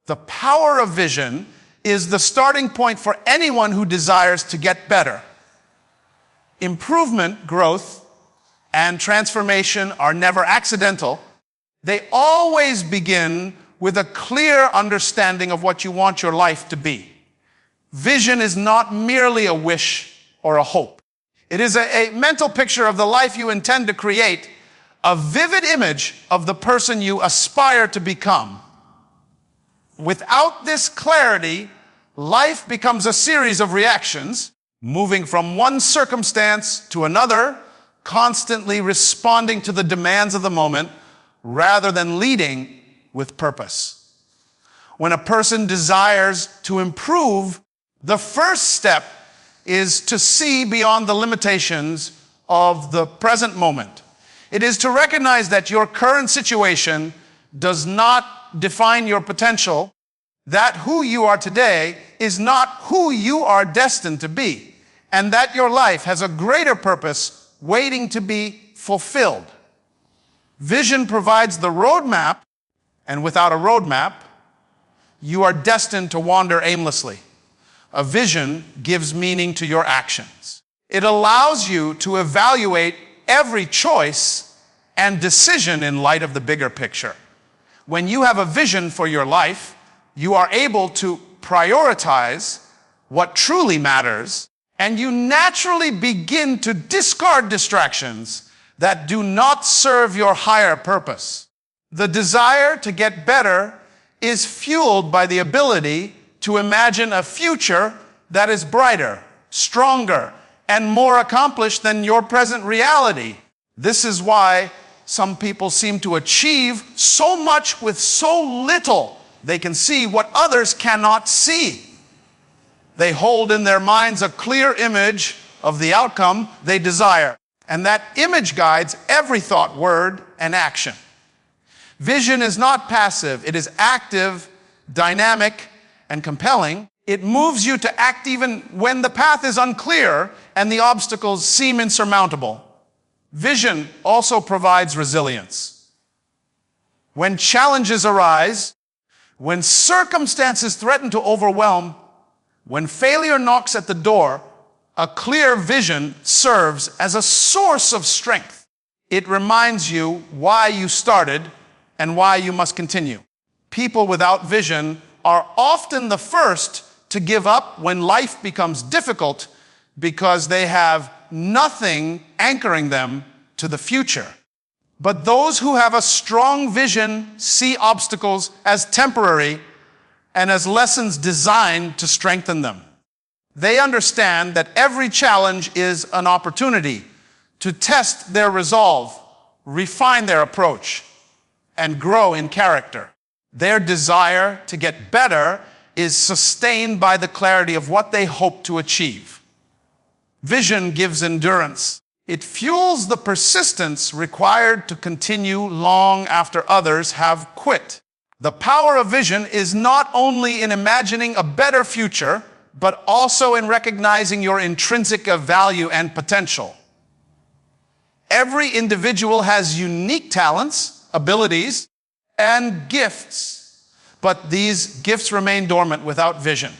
The power of vision is the starting point for anyone who desires to get better. Improvement, growth, and transformation are never accidental. They always begin with a clear understanding of what you want your life to be. Vision is not merely a wish or a hope. It is a mental picture of the life you intend to create, a vivid image of the person you aspire to become. Without this clarity, life becomes a series of reactions, moving from one circumstance to another, constantly responding to the demands of the moment, rather than leading with purpose. When a person desires to improve, the first step is to see beyond the limitations of the present moment. It is to recognize that your current situation does not define your potential, that who you are today is not who you are destined to be, and that your life has a greater purpose waiting to be fulfilled. Vision provides the roadmap, and without a roadmap, you are destined to wander aimlessly. A vision gives meaning to your actions. It allows you to evaluate every choice and decision in light of the bigger picture. When you have a vision for your life, you are able to prioritize what truly matters, and you naturally begin to discard distractions that do not serve your higher purpose. The desire to get better is fueled by the ability to imagine a future that is brighter, stronger, and more accomplished than your present reality. This is why some people seem to achieve so much with so little. They can see what others cannot see. They hold in their minds a clear image of the outcome they desire, and that image guides every thought, word, and action. Vision is not passive. It is active, dynamic, and compelling. It moves you to act even when the path is unclear and the obstacles seem insurmountable. Vision also provides resilience. When challenges arise, when circumstances threaten to overwhelm, when failure knocks at the door, a clear vision serves as a source of strength. It reminds you why you started and why you must continue. People without vision are often the first to give up when life becomes difficult because they have nothing anchoring them to the future. But those who have a strong vision see obstacles as temporary and as lessons designed to strengthen them. They understand that every challenge is an opportunity to test their resolve, refine their approach, and grow in character. Their desire to get better is sustained by the clarity of what they hope to achieve. Vision gives endurance. It fuels the persistence required to continue long after others have quit. The power of vision is not only in imagining a better future, but also in recognizing your intrinsic value and potential. Every individual has unique talents, abilities, and gifts, but these gifts remain dormant without vision.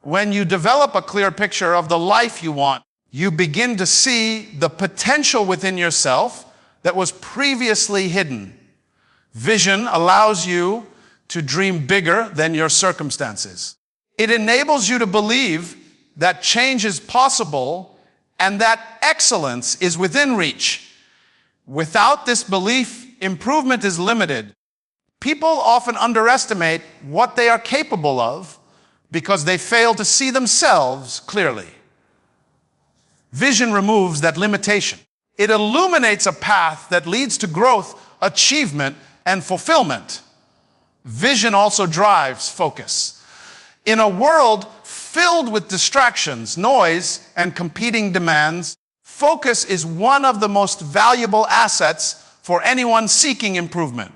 When you develop a clear picture of the life you want, you begin to see the potential within yourself that was previously hidden. Vision allows you to dream bigger than your circumstances. It enables you to believe that change is possible and that excellence is within reach. Without this belief, improvement is limited. People often underestimate what they are capable of because they fail to see themselves clearly. Vision removes that limitation. It illuminates a path that leads to growth, achievement, and fulfillment. Vision also drives focus. In a world filled with distractions, noise, and competing demands, focus is one of the most valuable assets for anyone seeking improvement.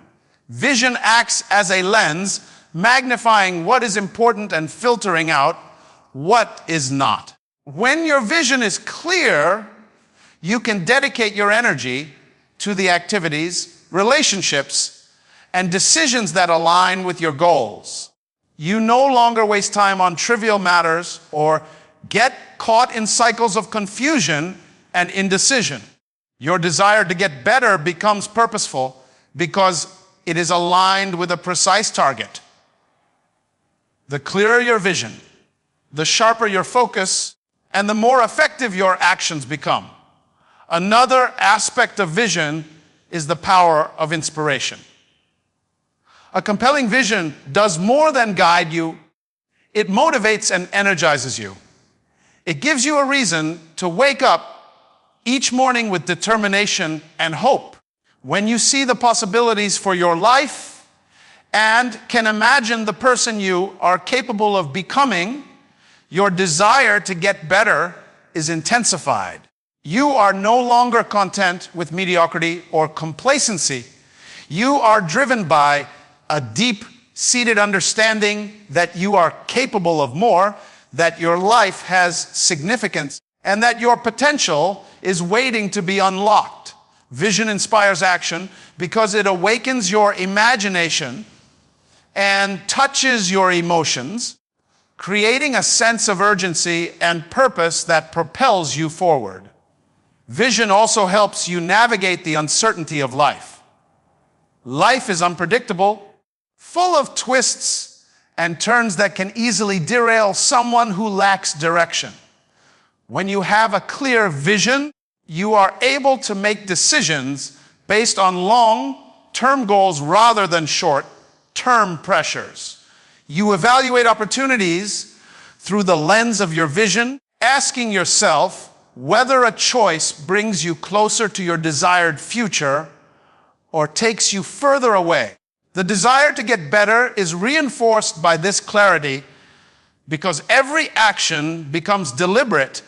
Vision acts as a lens, magnifying what is important and filtering out what is not. When your vision is clear, you can dedicate your energy to the activities, relationships, and decisions that align with your goals. You no longer waste time on trivial matters or get caught in cycles of confusion and indecision. Your desire to get better becomes purposeful because it is aligned with a precise target. The clearer your vision, the sharper your focus, and the more effective your actions become. Another aspect of vision is the power of inspiration. A compelling vision does more than guide you. It motivates and energizes you. It gives you a reason to wake up each morning with determination and hope. When you see the possibilities for your life and can imagine the person you are capable of becoming, your desire to get better is intensified. You are no longer content with mediocrity or complacency. You are driven by a deep-seated understanding that you are capable of more, that your life has significance, and that your potential is waiting to be unlocked. Vision inspires action because it awakens your imagination and touches your emotions, creating a sense of urgency and purpose that propels you forward. Vision also helps you navigate the uncertainty of life. Life is unpredictable, full of twists and turns that can easily derail someone who lacks direction. When you have a clear vision, you are able to make decisions based on long-term goals rather than short-term pressures. You evaluate opportunities through the lens of your vision, asking yourself whether a choice brings you closer to your desired future or takes you further away. The desire to get better is reinforced by this clarity because every action becomes deliberate,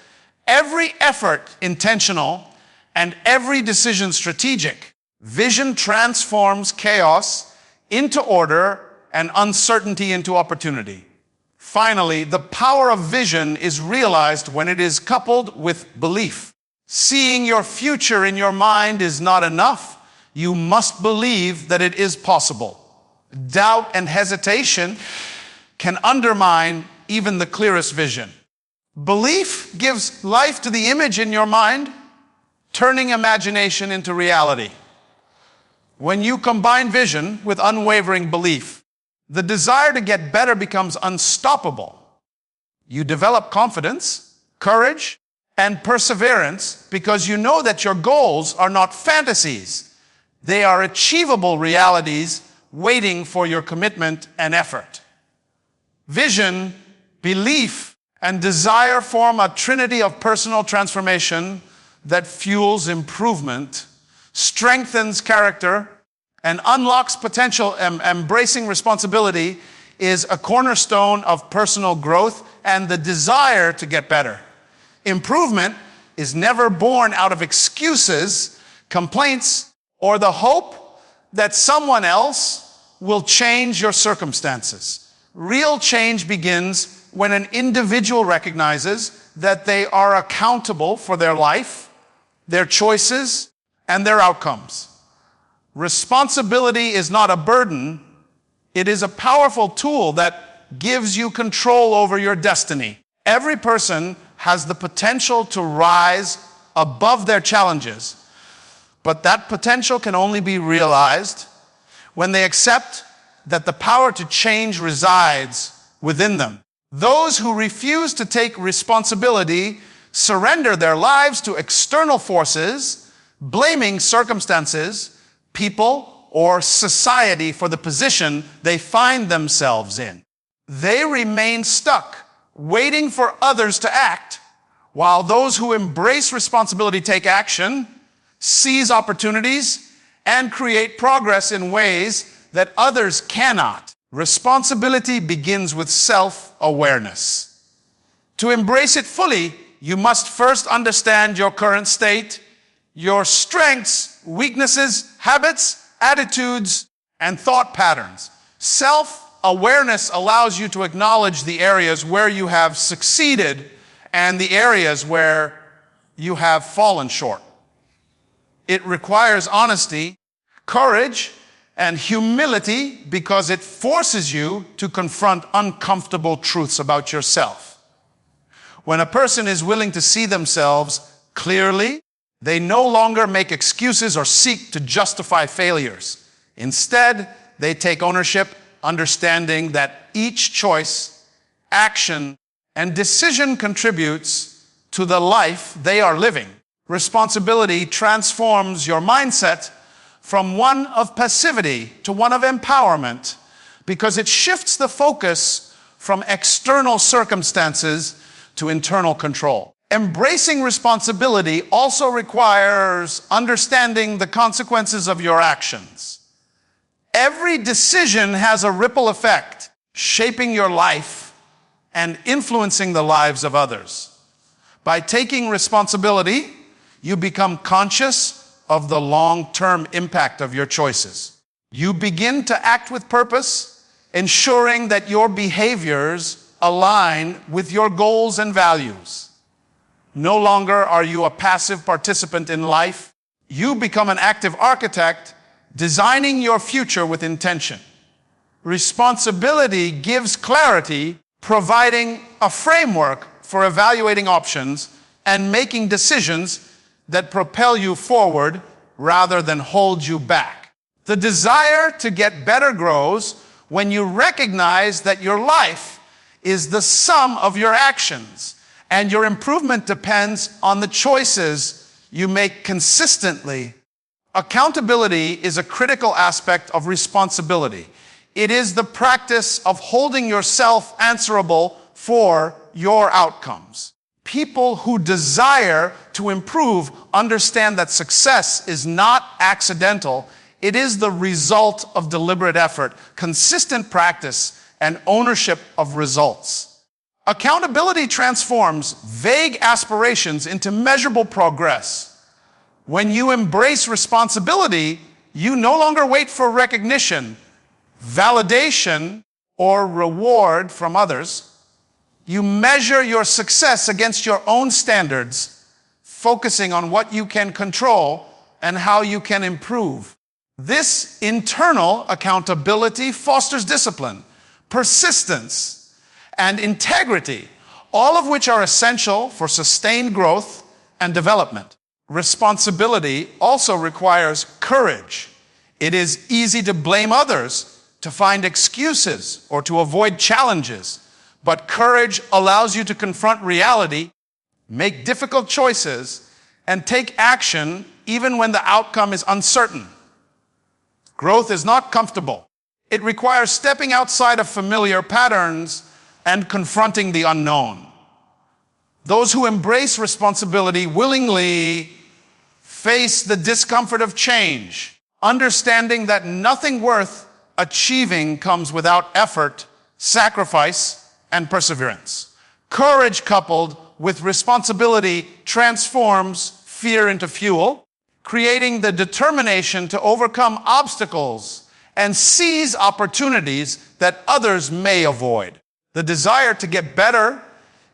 every effort intentional, and every decision strategic. Vision transforms chaos into order and uncertainty into opportunity. Finally, the power of vision is realized when it is coupled with belief. Seeing your future in your mind is not enough. You must believe that it is possible. Doubt and hesitation can undermine even the clearest vision. Belief gives life to the image in your mind, turning imagination into reality. When you combine vision with unwavering belief, the desire to get better becomes unstoppable. You develop confidence, courage, and perseverance because you know that your goals are not fantasies. They are achievable realities waiting for your commitment and effort. Vision, belief, and desire form a trinity of personal transformation that fuels improvement, strengthens character, and unlocks potential. Embracing responsibility is a cornerstone of personal growth and the desire to get better. Improvement is never born out of excuses, complaints, or the hope that someone else will change your circumstances. Real change begins when an individual recognizes that they are accountable for their life, their choices, and their outcomes. Responsibility is not a burden. It is a powerful tool that gives you control over your destiny. Every person has the potential to rise above their challenges, but that potential can only be realized when they accept that the power to change resides within them. Those who refuse to take responsibility surrender their lives to external forces, blaming circumstances, people, or society for the position they find themselves in. They remain stuck, waiting for others to act, while those who embrace responsibility take action, seize opportunities, and create progress in ways that others cannot. Responsibility begins with self-awareness. To embrace it fully, you must first understand your current state, your strengths, weaknesses, habits, attitudes, and thought patterns. Self-awareness allows you to acknowledge the areas where you have succeeded and the areas where you have fallen short. It requires honesty, courage, And humility, because it forces you to confront uncomfortable truths about yourself. When a person is willing to see themselves clearly, they no longer make excuses or seek to justify failures. Instead, they take ownership, understanding that each choice, action, and decision contributes to the life they are living. Responsibility transforms your mindset from one of passivity to one of empowerment, because it shifts the focus from external circumstances to internal control. Embracing responsibility also requires understanding the consequences of your actions. Every decision has a ripple effect, shaping your life and influencing the lives of others. By taking responsibility, you become conscious of the long-term impact of your choices. You begin to act with purpose, ensuring that your behaviors align with your goals and values. No longer are you a passive participant in life. You become an active architect, designing your future with intention. Responsibility gives clarity, providing a framework for evaluating options and making decisions that propel you forward rather than hold you back. The desire to get better grows when you recognize that your life is the sum of your actions, and your improvement depends on the choices you make consistently. Accountability is a critical aspect of responsibility. It is the practice of holding yourself answerable for your outcomes. People who desire to improve understand that success is not accidental. It is the result of deliberate effort, consistent practice, and ownership of results. Accountability transforms vague aspirations into measurable progress. When you embrace responsibility, you no longer wait for recognition, validation, or reward from others. You measure your success against your own standards, focusing on what you can control and how you can improve. This internal accountability fosters discipline, persistence, and integrity, all of which are essential for sustained growth and development. Responsibility also requires courage. It is easy to blame others, to find excuses, or to avoid challenges. But courage allows you to confront reality, make difficult choices, and take action even when the outcome is uncertain. Growth is not comfortable. It requires stepping outside of familiar patterns and confronting the unknown. Those who embrace responsibility willingly face the discomfort of change, understanding that nothing worth achieving comes without effort, sacrifice, and perseverance. Courage coupled with responsibility transforms fear into fuel, creating the determination to overcome obstacles and seize opportunities that others may avoid. The desire to get better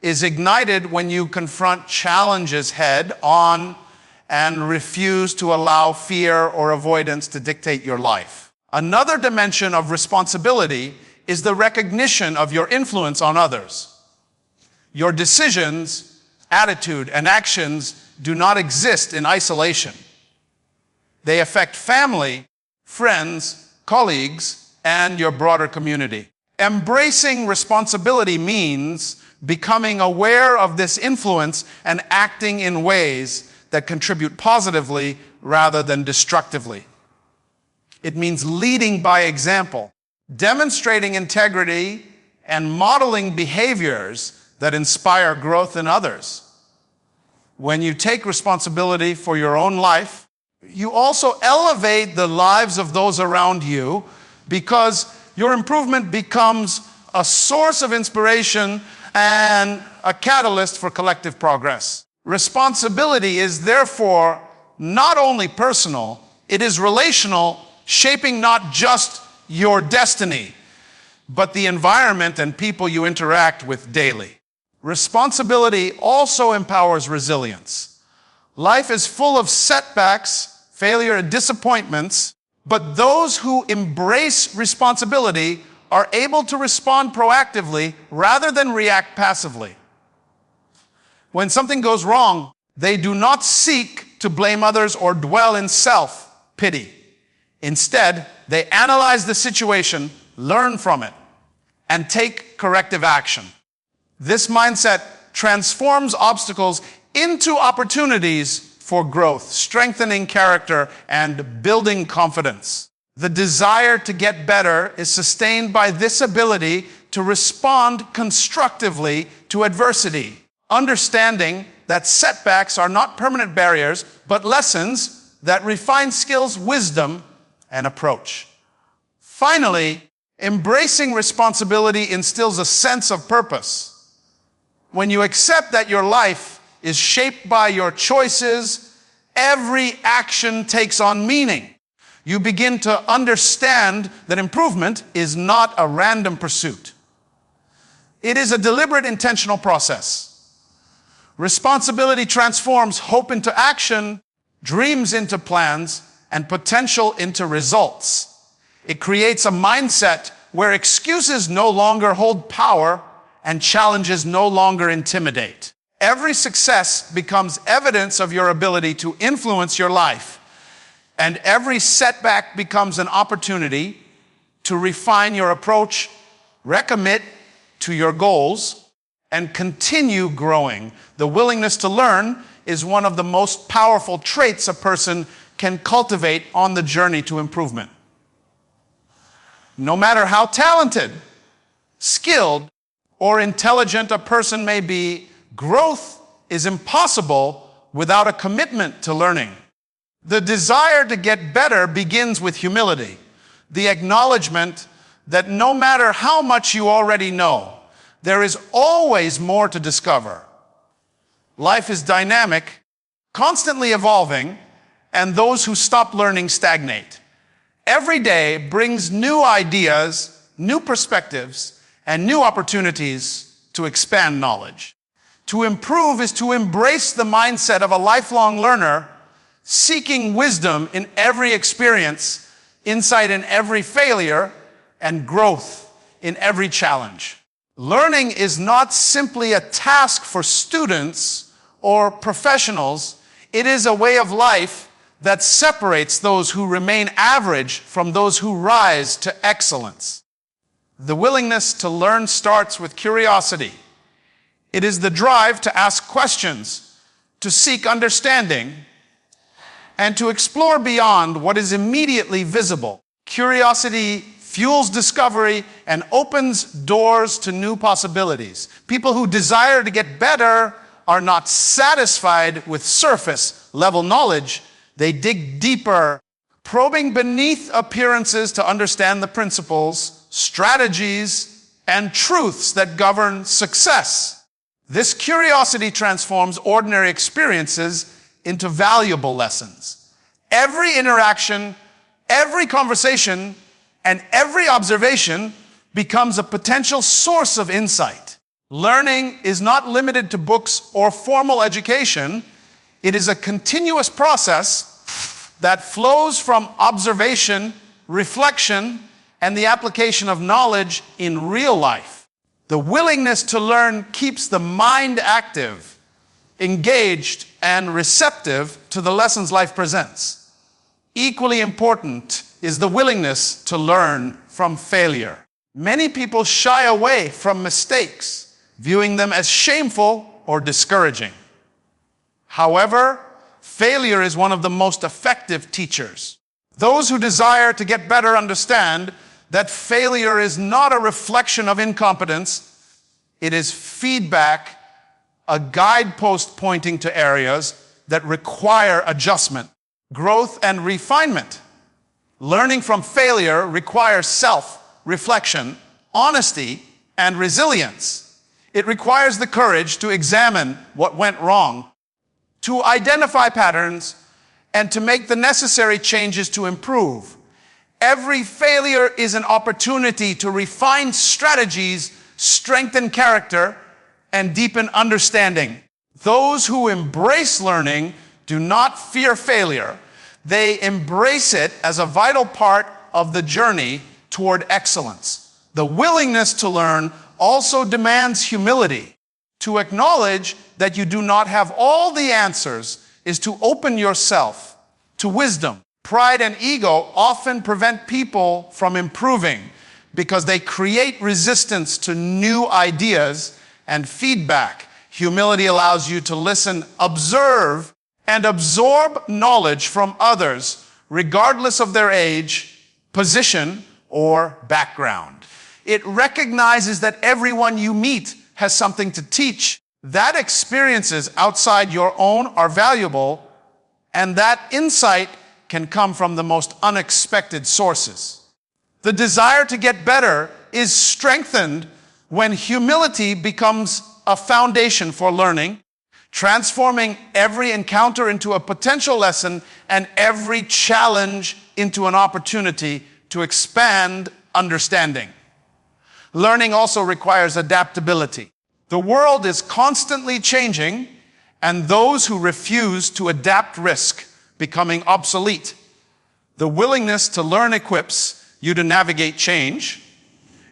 is ignited when you confront challenges head on and refuse to allow fear or avoidance to dictate your life. Another dimension of responsibility is the recognition of your influence on others. Your decisions, attitude, and actions do not exist in isolation. They affect family, friends, colleagues, and your broader community. Embracing responsibility means becoming aware of this influence and acting in ways that contribute positively rather than destructively. It means leading by example, demonstrating integrity, and modeling behaviors that inspire growth in others. When you take responsibility for your own life, you also elevate the lives of those around you, because your improvement becomes a source of inspiration and a catalyst for collective progress. Responsibility is therefore not only personal, it is relational, shaping not just your destiny, but the environment and people you interact with daily. Responsibility also empowers resilience. Life is full of setbacks, failure, and disappointments, But those who embrace responsibility are able to respond proactively rather than react passively. When something goes wrong, they do not seek to blame others or dwell in self-pity. Instead, they analyze the situation, learn from it, and take corrective action. This mindset transforms obstacles into opportunities for growth, strengthening character and building confidence. The desire to get better is sustained by this ability to respond constructively to adversity, understanding that setbacks are not permanent barriers, but lessons that refine skills, wisdom, and approach. Finally, embracing responsibility instills a sense of purpose. When you accept that your life is shaped by your choices, every action takes on meaning. You begin to understand that improvement is not a random pursuit. It is a deliberate, intentional process. Responsibility transforms hope into action, dreams into plans, and potential into results. It creates a mindset where excuses no longer hold power and challenges no longer intimidate. Every success becomes evidence of your ability to influence your life, and every setback becomes an opportunity to refine your approach, recommit to your goals, and continue growing. The willingness to learn is one of the most powerful traits a person can cultivate on the journey to improvement. No matter how talented, skilled, or intelligent a person may be, growth is impossible without a commitment to learning. The desire to get better begins with humility, the acknowledgement that no matter how much you already know, there is always more to discover. Life is dynamic, constantly evolving, and those who stop learning stagnate. Every day brings new ideas, new perspectives, and new opportunities to expand knowledge. To improve is to embrace the mindset of a lifelong learner, seeking wisdom in every experience, insight in every failure, and growth in every challenge. Learning is not simply a task for students or professionals. It is a way of life that separates those who remain average from those who rise to excellence. The willingness to learn starts with curiosity. It is the drive to ask questions, to seek understanding, and to explore beyond what is immediately visible. Curiosity fuels discovery and opens doors to new possibilities. People who desire to get better are not satisfied with surface-level knowledge. They dig deeper, probing beneath appearances to understand the principles, strategies, and truths that govern success. This curiosity transforms ordinary experiences into valuable lessons. Every interaction, every conversation, and every observation becomes a potential source of insight. Learning is not limited to books or formal education. It is a continuous process that flows from observation, reflection, and the application of knowledge in real life. The willingness to learn keeps the mind active, engaged, and receptive to the lessons life presents. Equally important is the willingness to learn from failure. Many people shy away from mistakes, viewing them as shameful or discouraging. However, failure is one of the most effective teachers. Those who desire to get better understand that failure is not a reflection of incompetence. It is feedback, a guidepost pointing to areas that require adjustment, growth, and refinement. Learning from failure requires self-reflection, honesty, and resilience. It requires the courage to examine what went wrong, to identify patterns, and to make the necessary changes to improve. Every failure is an opportunity to refine strategies, strengthen character, and deepen understanding. Those who embrace learning do not fear failure. They embrace it as a vital part of the journey toward excellence. The willingness to learn also demands humility. To acknowledge that you do not have all the answers is to open yourself to wisdom. Pride and ego often prevent people from improving because they create resistance to new ideas and feedback. Humility allows you to listen, observe, and absorb knowledge from others, regardless of their age, position, or background. It recognizes that everyone you meet has something to teach, that experiences outside your own are valuable, and that insight can come from the most unexpected sources. The desire to get better is strengthened when humility becomes a foundation for learning, transforming every encounter into a potential lesson and every challenge into an opportunity to expand understanding. Learning also requires adaptability. The world is constantly changing, and those who refuse to adapt risk becoming obsolete. The willingness to learn equips you to navigate change,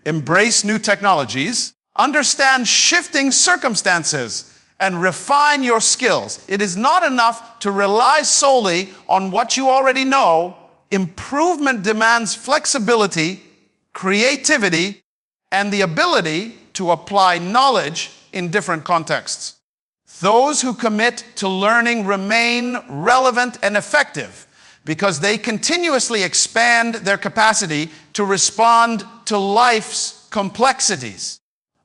embrace new technologies, understand shifting circumstances, and refine your skills. It is not enough to rely solely on what you already know. Improvement demands flexibility, creativity, and the ability to apply knowledge in different contexts. Those who commit to learning remain relevant and effective because they continuously expand their capacity to respond to life's complexities.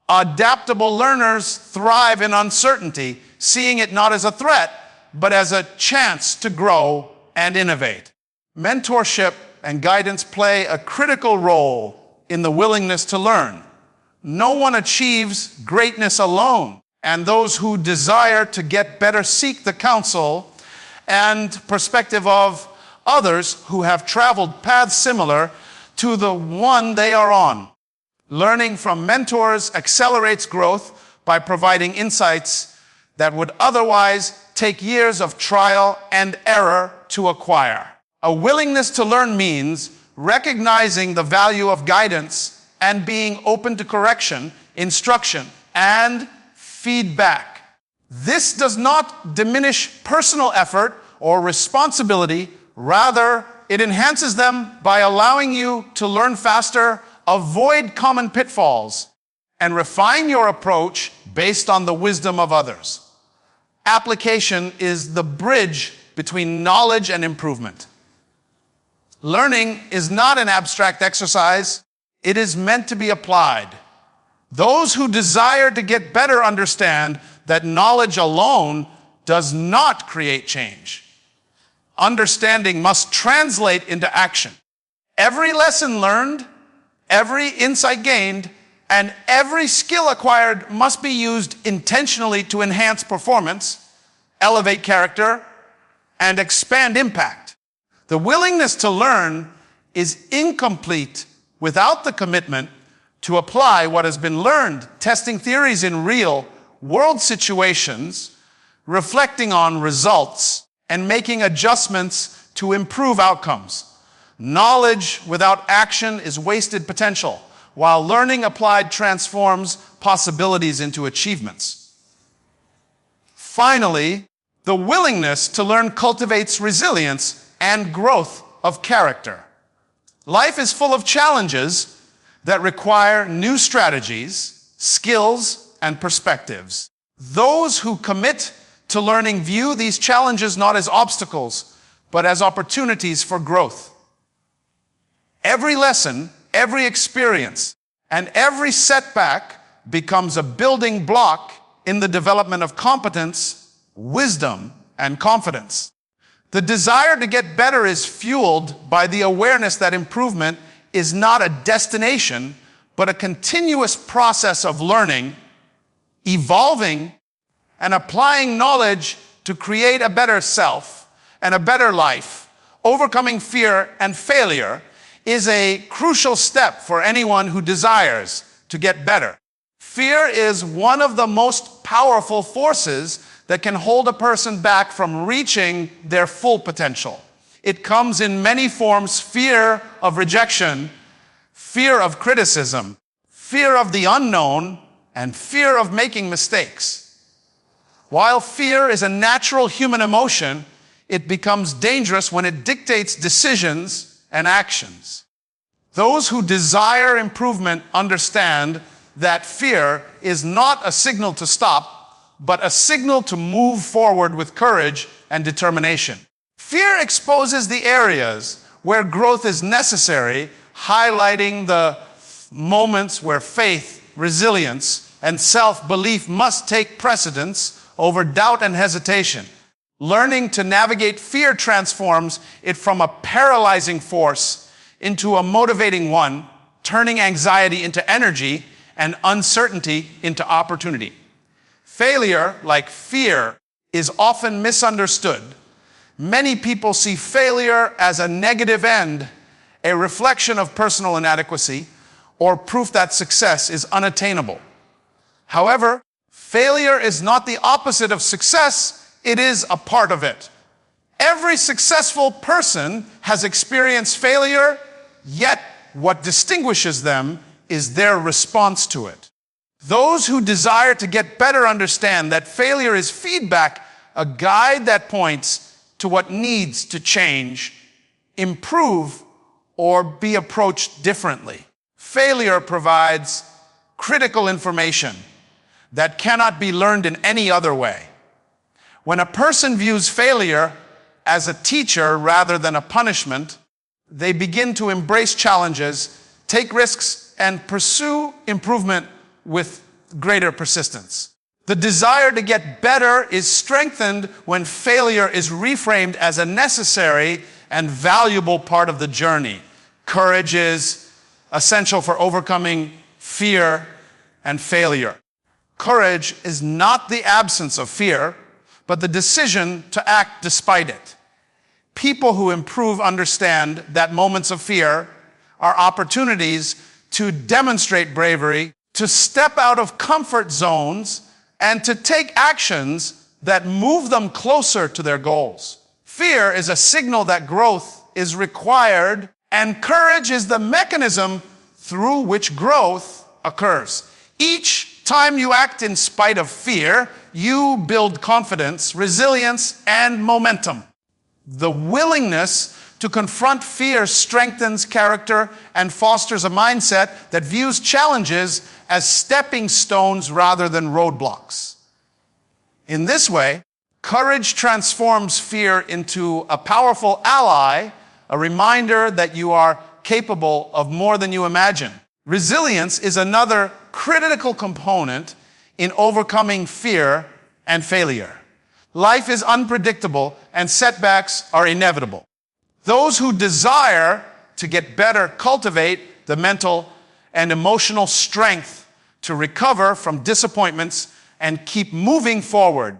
Adaptable learners thrive in uncertainty, seeing it not as a threat, but as a chance to grow and innovate. Mentorship and guidance play a critical role in the willingness to learn. No one achieves greatness alone, and those who desire to get better seek the counsel and perspective of others who have traveled paths similar to the one they are on. Learning from mentors accelerates growth by providing insights that would otherwise take years of trial and error to acquire. A willingness to learn means recognizing the value of guidance and being open to correction, instruction, and feedback. This does not diminish personal effort or responsibility. Rather, it enhances them by allowing you to learn faster, avoid common pitfalls, and refine your approach based on the wisdom of others. Application is the bridge between knowledge and improvement. Learning is not an abstract exercise. It is meant to be applied. Those who desire to get better understand that knowledge alone does not create change. Understanding must translate into action. Every lesson learned, every insight gained, and every skill acquired must be used intentionally to enhance performance, elevate character, and expand impact. The willingness to learn is incomplete without the commitment to apply what has been learned, testing theories in real-world situations, reflecting on results, and making adjustments to improve outcomes. Knowledge without action is wasted potential, while learning applied transforms possibilities into achievements. Finally, the willingness to learn cultivates resilience and growth of character. Life is full of challenges that require new strategies, skills, and perspectives. Those who commit to learning view these challenges not as obstacles, but as opportunities for growth. Every lesson, every experience, and every setback becomes a building block in the development of competence, wisdom, and confidence. The desire to get better is fueled by the awareness that improvement is not a destination, but a continuous process of learning, evolving, and applying knowledge to create a better self and a better life. Overcoming fear and failure is a crucial step for anyone who desires to get better. Fear is one of the most powerful forces that can hold a person back from reaching their full potential. It comes in many forms: fear of rejection, fear of criticism, fear of the unknown, and fear of making mistakes. While fear is a natural human emotion, it becomes dangerous when it dictates decisions and actions. Those who desire improvement understand that fear is not a signal to stop, but a signal to move forward with courage and determination. Fear exposes the areas where growth is necessary, highlighting the moments where faith, resilience, and self-belief must take precedence over doubt and hesitation. Learning to navigate fear transforms it from a paralyzing force into a motivating one, turning anxiety into energy and uncertainty into opportunity. Failure, like fear, is often misunderstood. Many people see failure as a negative end, a reflection of personal inadequacy, or proof that success is unattainable. However, failure is not the opposite of success, it is a part of it. Every successful person has experienced failure, yet what distinguishes them is their response to it. Those who desire to get better understand that failure is feedback, a guide that points to what needs to change, improve, or be approached differently. Failure provides critical information that cannot be learned in any other way. When a person views failure as a teacher rather than a punishment, they begin to embrace challenges, take risks, and pursue improvement with greater persistence. The desire to get better is strengthened when failure is reframed as a necessary and valuable part of the journey. Courage is essential for overcoming fear and failure. Courage is not the absence of fear, but the decision to act despite it. People who improve understand that moments of fear are opportunities to demonstrate bravery, to step out of comfort zones, and to take actions that move them closer to their goals. Fear is a signal that growth is required, and courage is the mechanism through which growth occurs. Each time you act in spite of fear, you build confidence, resilience, and momentum. The willingness to confront fear strengthens character and fosters a mindset that views challenges as stepping stones rather than roadblocks. In this way, courage transforms fear into a powerful ally, a reminder that you are capable of more than you imagine. Resilience is another critical component in overcoming fear and failure. Life is unpredictable and setbacks are inevitable. Those who desire to get better cultivate the mental and emotional strength to recover from disappointments and keep moving forward.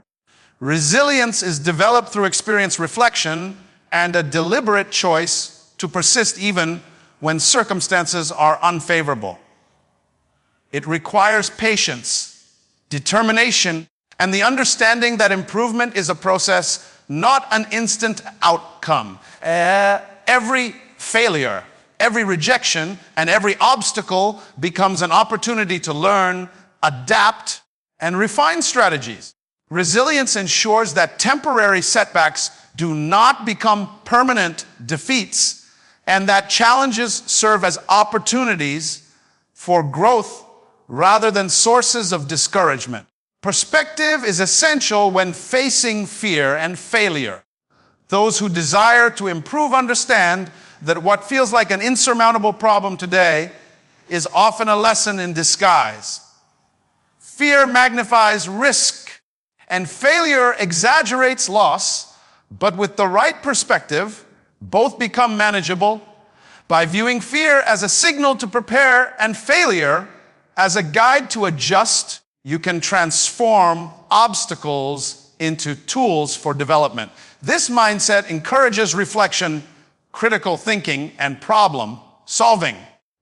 Resilience is developed through experience reflection and a deliberate choice to persist even when circumstances are unfavorable. It requires patience, determination, and the understanding that improvement is a process, not an instant outcome. Every failure, every rejection, and every obstacle becomes an opportunity to learn, adapt, and refine strategies. Resilience ensures that temporary setbacks do not become permanent defeats, and that challenges serve as opportunities for growth rather than sources of discouragement. Perspective is essential when facing fear and failure. Those who desire to improve understand that what feels like an insurmountable problem today is often a lesson in disguise. Fear magnifies risk, and failure exaggerates loss, but with the right perspective, both become manageable. By viewing fear as a signal to prepare and failure as a guide to adjust, you can transform obstacles into tools for development. This mindset encourages reflection, critical thinking, and problem solving.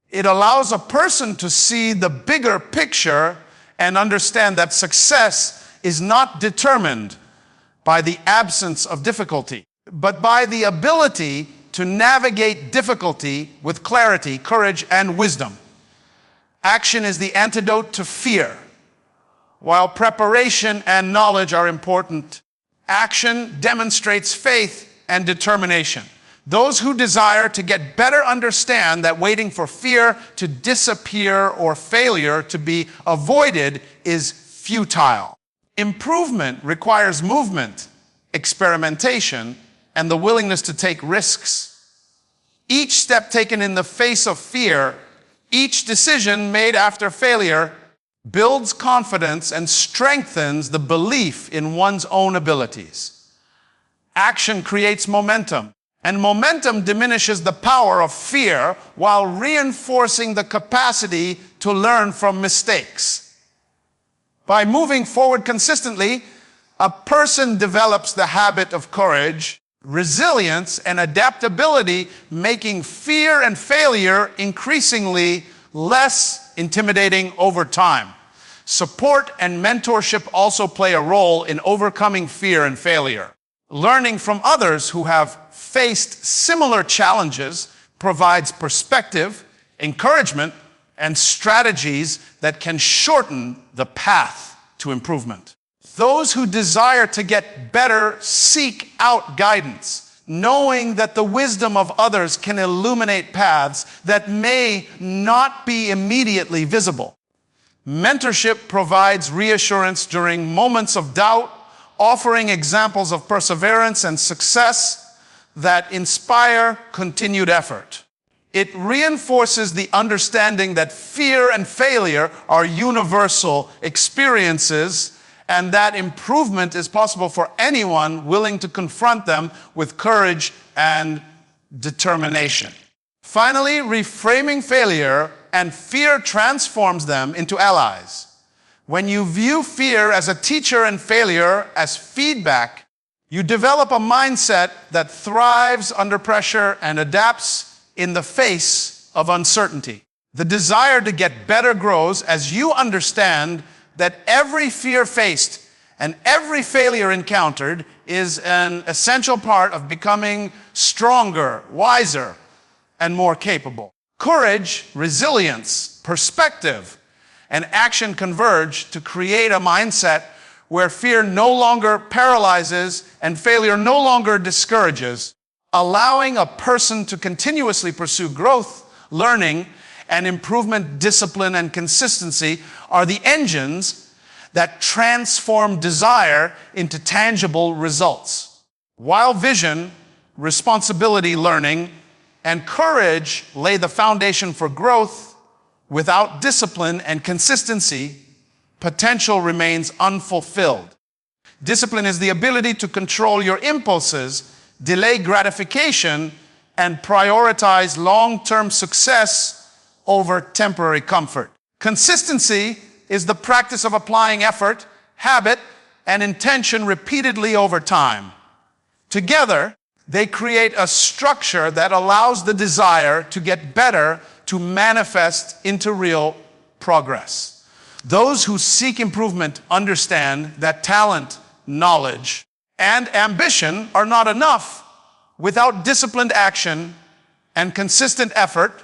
It allows a person to see the bigger picture and understand that success is not determined by the absence of difficulty. but by the ability to navigate difficulty with clarity, courage, and wisdom. Action is the antidote to fear. While preparation and knowledge are important, action demonstrates faith and determination. Those who desire to get better understand that waiting for fear to disappear or failure to be avoided is futile. Improvement requires movement, experimentation, and the willingness to take risks. Each step taken in the face of fear, each decision made after failure, builds confidence and strengthens the belief in one's own abilities. Action creates momentum, and momentum diminishes the power of fear while reinforcing the capacity to learn from mistakes. By moving forward consistently, a person develops the habit of courage, resilience, and adaptability, making fear and failure increasingly less intimidating over time. Support and mentorship also play a role in overcoming fear and failure. Learning from others who have faced similar challenges provides perspective, encouragement, and strategies that can shorten the path to improvement. Those who desire to get better seek out guidance, knowing that the wisdom of others can illuminate paths that may not be immediately visible. Mentorship provides reassurance during moments of doubt, offering examples of perseverance and success that inspire continued effort. It reinforces the understanding that fear and failure are universal experiences and that improvement is possible for anyone willing to confront them with courage and determination. Finally, reframing failure and fear transforms them into allies. When you view fear as a teacher and failure as feedback, you develop a mindset that thrives under pressure and adapts in the face of uncertainty. The desire to get better grows as you understand that every fear faced and every failure encountered is an essential part of becoming stronger, wiser, and more capable. Courage, resilience, perspective, and action converge to create a mindset where fear no longer paralyzes and failure no longer discourages, allowing a person to continuously pursue growth, learning, and improvement. Discipline and consistency are the engines that transform desire into tangible results. While vision, responsibility, learning, and courage lay the foundation for growth, without discipline and consistency, potential remains unfulfilled. Discipline is the ability to control your impulses, delay gratification, and prioritize long-term success over temporary comfort. Consistency is the practice of applying effort, habit, and intention repeatedly over time. Together, they create a structure that allows the desire to get better to manifest into real progress. Those who seek improvement understand that talent, knowledge, and ambition are not enough. Without disciplined action and consistent effort,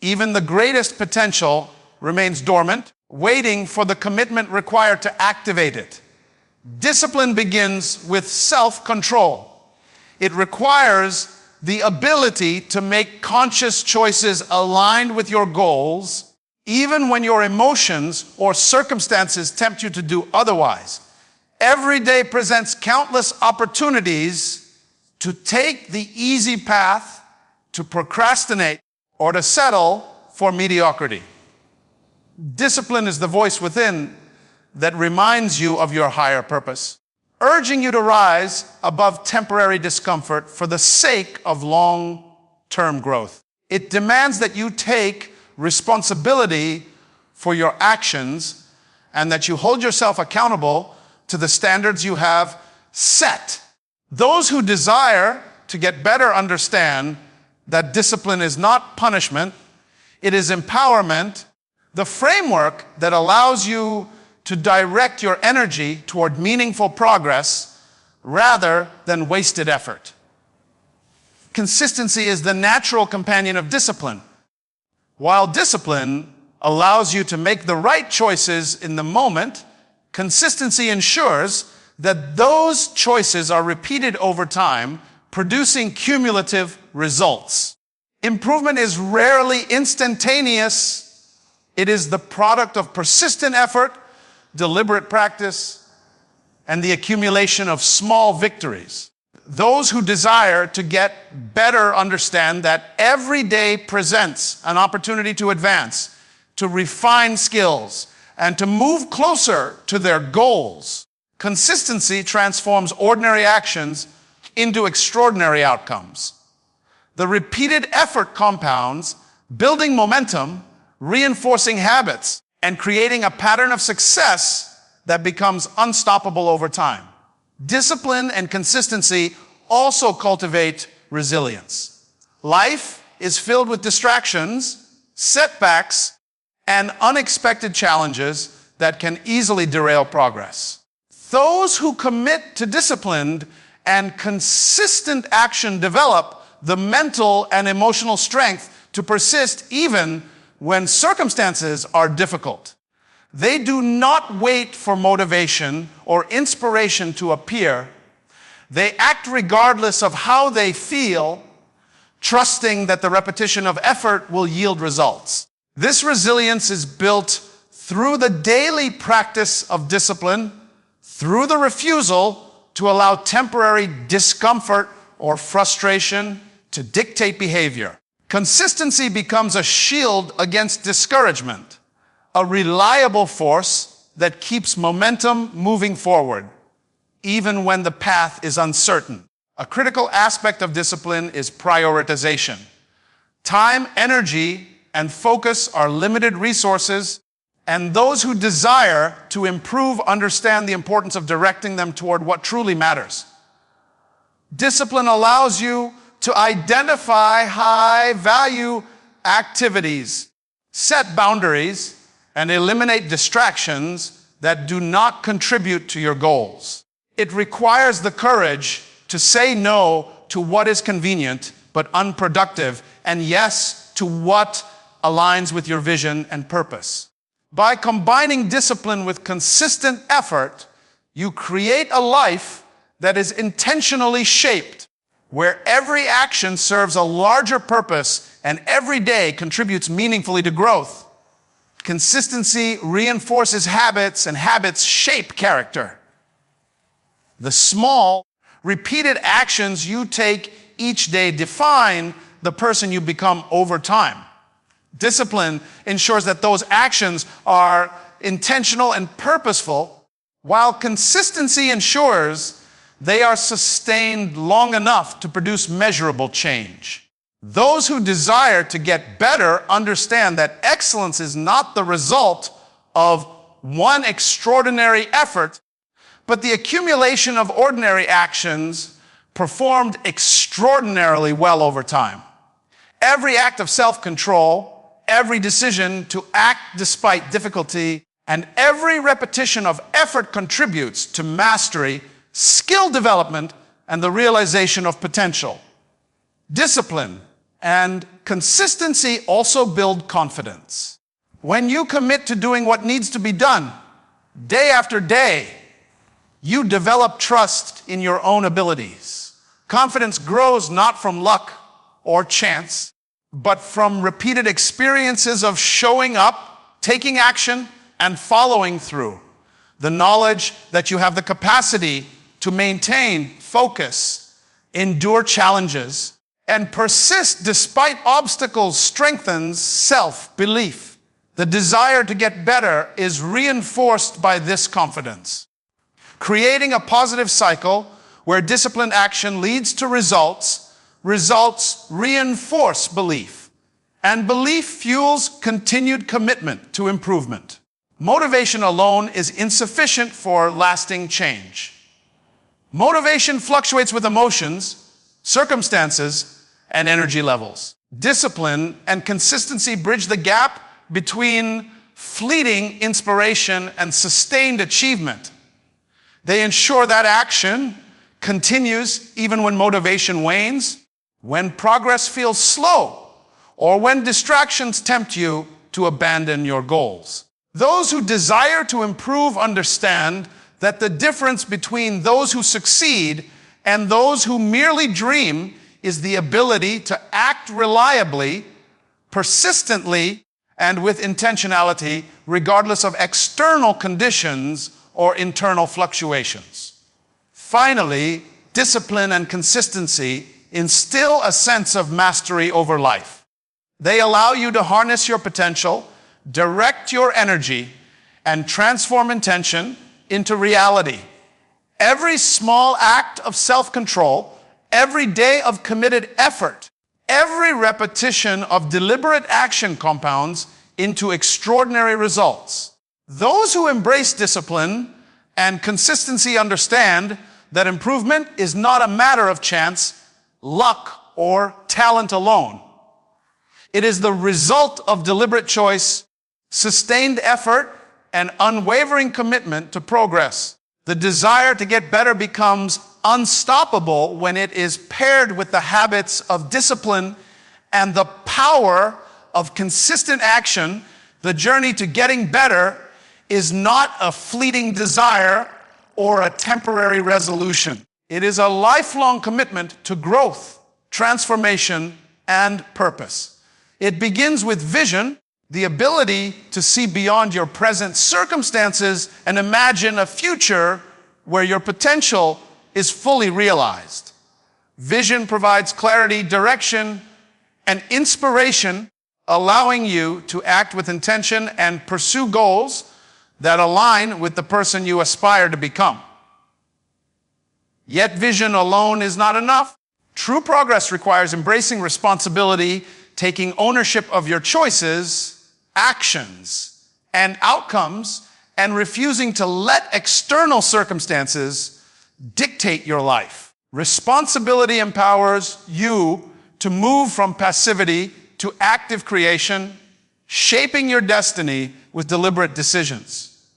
even the greatest potential remains dormant, waiting for the commitment required to activate it. Discipline begins with self-control. It requires the ability to make conscious choices aligned with your goals, even when your emotions or circumstances tempt you to do otherwise. Every day presents countless opportunities to take the easy path, to procrastinate, or to settle for mediocrity. Discipline is the voice within that reminds you of your higher purpose, urging you to rise above temporary discomfort for the sake of long-term growth. It demands that you take responsibility for your actions and that you hold yourself accountable to the standards you have set. Those who desire to get better understand that discipline is not punishment, it is empowerment, the framework that allows you to direct your energy toward meaningful progress rather than wasted effort. Consistency is the natural companion of discipline. While discipline allows you to make the right choices in the moment, consistency ensures that those choices are repeated over time, producing cumulative results. Improvement is rarely instantaneous. It is the product of persistent effort, deliberate practice, and the accumulation of small victories. Those who desire to get better understand that every day presents an opportunity to advance, to refine skills, and to move closer to their goals. Consistency transforms ordinary actions into extraordinary outcomes. The repeated effort compounds, building momentum, reinforcing habits, and creating a pattern of success that becomes unstoppable over time. Discipline and consistency also cultivate resilience. Life is filled with distractions, setbacks, and unexpected challenges that can easily derail progress. Those who commit to disciplined and consistent action develop the mental and emotional strength to persist even when circumstances are difficult. They do not wait for motivation or inspiration to appear. They act regardless of how they feel, trusting that the repetition of effort will yield results. This resilience is built through the daily practice of discipline, through the refusal to allow temporary discomfort or frustration to dictate behavior. Consistency becomes a shield against discouragement, a reliable force that keeps momentum moving forward, even when the path is uncertain. A critical aspect of discipline is prioritization. Time, energy, and focus are limited resources, and those who desire to improve understand the importance of directing them toward what truly matters. Discipline allows you to identify high-value activities, set boundaries, and eliminate distractions that do not contribute to your goals. It requires the courage to say no to what is convenient but unproductive, and yes to what aligns with your vision and purpose. By combining discipline with consistent effort, you create a life that is intentionally shaped, where every action serves a larger purpose and every day contributes meaningfully to growth. Consistency reinforces habits, and habits shape character. The small, repeated actions you take each day define the person you become over time. Discipline ensures that those actions are intentional and purposeful, while consistency ensures they are sustained long enough to produce measurable change. Those who desire to get better understand that excellence is not the result of one extraordinary effort, but the accumulation of ordinary actions performed extraordinarily well over time. Every act of self-control, every decision to act despite difficulty, and every repetition of effort contributes to mastery, skill development, and the realization of potential. Discipline and consistency also build confidence. When you commit to doing what needs to be done, day after day, you develop trust in your own abilities. Confidence grows not from luck or chance, but from repeated experiences of showing up, taking action, and following through. The knowledge that you have the capacity to maintain focus, endure challenges, and persist despite obstacles strengthens self-belief. The desire to get better is reinforced by this confidence, creating a positive cycle where disciplined action leads to results. Results reinforce belief, and belief fuels continued commitment to improvement. Motivation alone is insufficient for lasting change. Motivation fluctuates with emotions, circumstances, and energy levels. Discipline and consistency bridge the gap between fleeting inspiration and sustained achievement. They ensure that action continues even when motivation wanes, when progress feels slow, or when distractions tempt you to abandon your goals. Those who desire to improve understand that the difference between those who succeed and those who merely dream is the ability to act reliably, persistently, and with intentionality, regardless of external conditions or internal fluctuations. Finally, discipline and consistency instill a sense of mastery over life. They allow you to harness your potential, direct your energy, and transform intention into reality. Every small act of self-control, every day of committed effort, every repetition of deliberate action compounds into extraordinary results. Those who embrace discipline and consistency understand that improvement is not a matter of chance, luck, or talent alone. It is the result of deliberate choice, sustained effort, and unwavering commitment to progress. The desire to get better becomes unstoppable when it is paired with the habits of discipline and the power of consistent action. The journey to getting better is not a fleeting desire or a temporary resolution. It is a lifelong commitment to growth, transformation, and purpose. It begins with vision, the ability to see beyond your present circumstances and imagine a future where your potential is fully realized. Vision provides clarity, direction, and inspiration, allowing you to act with intention and pursue goals that align with the person you aspire to become. Yet vision alone is not enough. True progress requires embracing responsibility, taking ownership of your choices, actions, and outcomes, and refusing to let external circumstances dictate your life. Responsibility empowers you to move from passivity to active creation, shaping your destiny with deliberate decisions.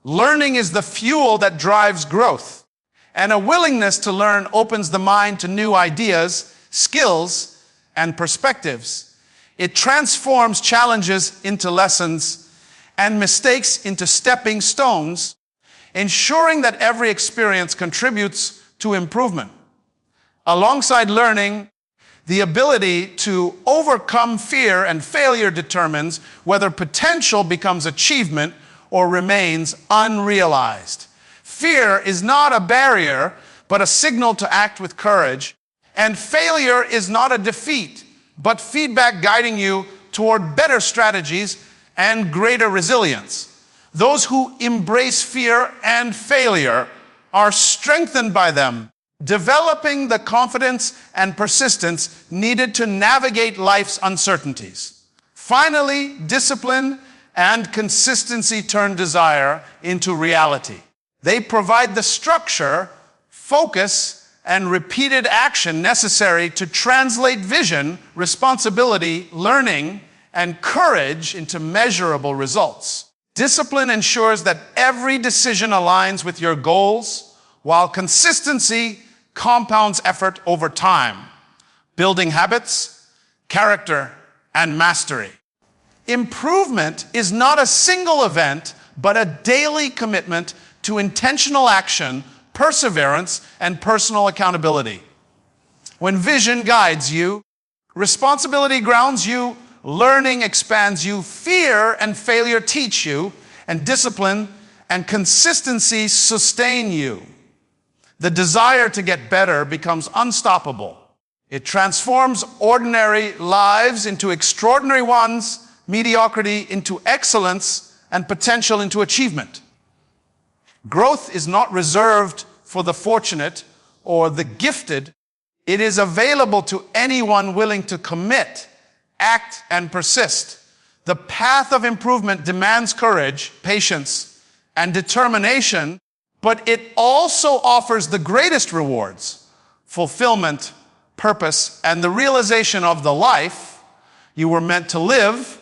Learning is the fuel that drives growth, and a willingness to learn opens the mind to new ideas, skills, and perspectives. It transforms challenges into lessons and mistakes into stepping stones, ensuring that every experience contributes to improvement. Alongside learning, the ability to overcome fear and failure determines whether potential becomes achievement or remains unrealized. Fear is not a barrier, but a signal to act with courage. And failure is not a defeat, but feedback guiding you toward better strategies and greater resilience. Those who embrace fear and failure are strengthened by them, developing the confidence and persistence needed to navigate life's uncertainties. Finally, discipline and consistency turn desire into reality. They provide the structure, focus, and repeated action necessary to translate vision, responsibility, learning, and courage into measurable results. Discipline ensures that every decision aligns with your goals, while consistency compounds effort over time, building habits, character, and mastery. Improvement is not a single event, but a daily commitment to intentional action, perseverance, and personal accountability. When vision guides you, responsibility grounds you, learning expands you, fear and failure teach you, and discipline and consistency sustain you. The desire to get better becomes unstoppable. It transforms ordinary lives into extraordinary ones, mediocrity into excellence, and potential into achievement. Growth is not reserved for the fortunate or the gifted. It is available to anyone willing to commit, act, and persist. The path of improvement demands courage, patience, and determination, but it also offers the greatest rewards: fulfillment, purpose, and the realization of the life you were meant to live